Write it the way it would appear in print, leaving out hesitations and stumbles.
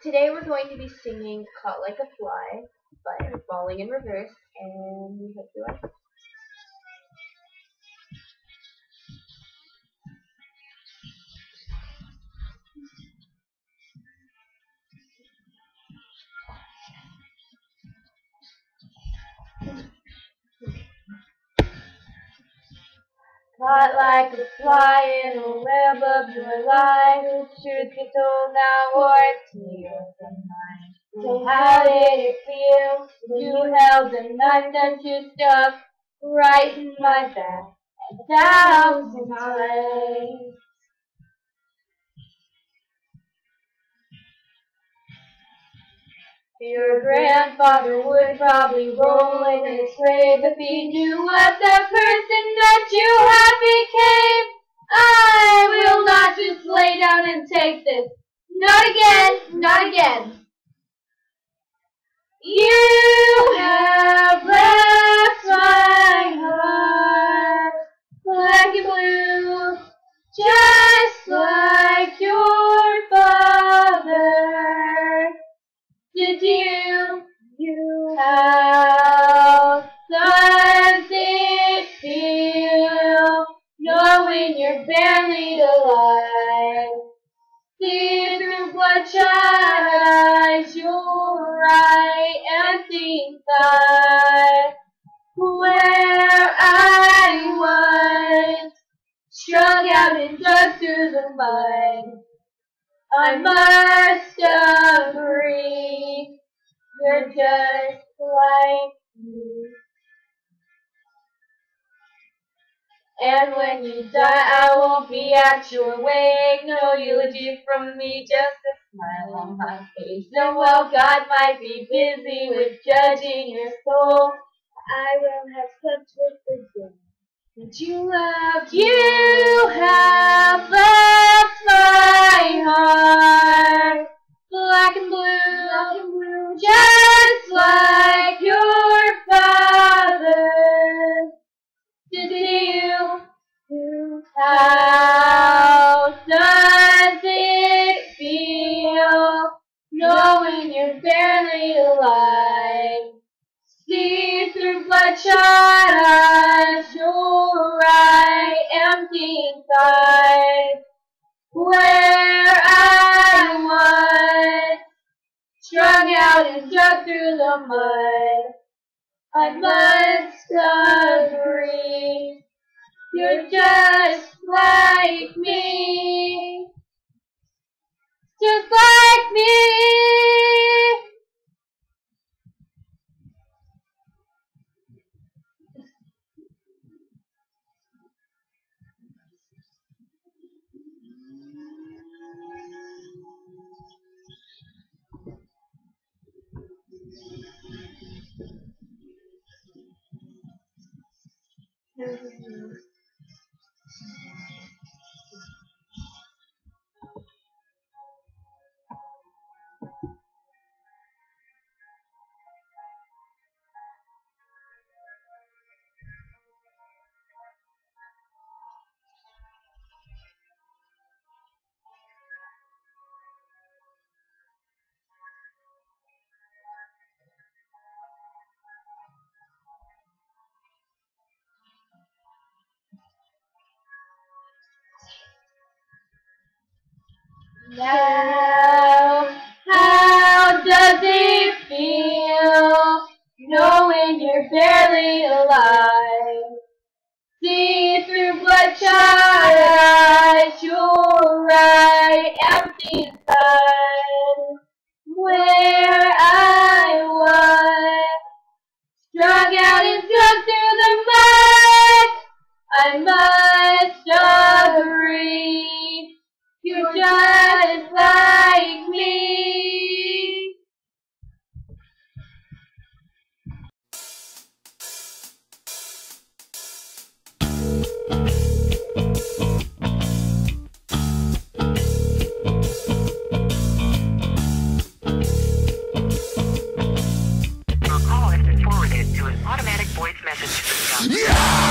Today we're going to be singing Caught Like a Fly by Falling in Reverse, and we hope you like it. Caught like a fly in a web of your life. The truth be told, now what's yours and mine? So how did it feel? You held a knife that you stuck right in my back 1,000 times. Your grandfather would probably roll in his grave if he knew what the person that you have became. I will not just lay down and take this. Not again, not again. You have left my heart black and blue, just like your father. Did you? How does it feel knowing you're barely alive? See through bloodshot eyes, your eye empty inside. Where I was strung out and dug through the mud, I must agree, you're just like me. And when you die, I won't be at your wake. No eulogy from me, just a smile on my face. No, well, God might be busy with judging your soul. I will have slept with the dead that you loved. You have left my heart black and blue, just like your father. Did you? How does it feel knowing you're barely alive? See through bloodshot eyes, your eye empty inside. Where I was strung out and dug through the mud, I must agree, you're just like me, just like me. Now, how does it feel knowing you're barely alive? See through bloodshot eyes, your eye empty inside. Where I was strung out and dug through the mud, I must agree, you're just like me. Your call has been forwarded to an automatic voice message system.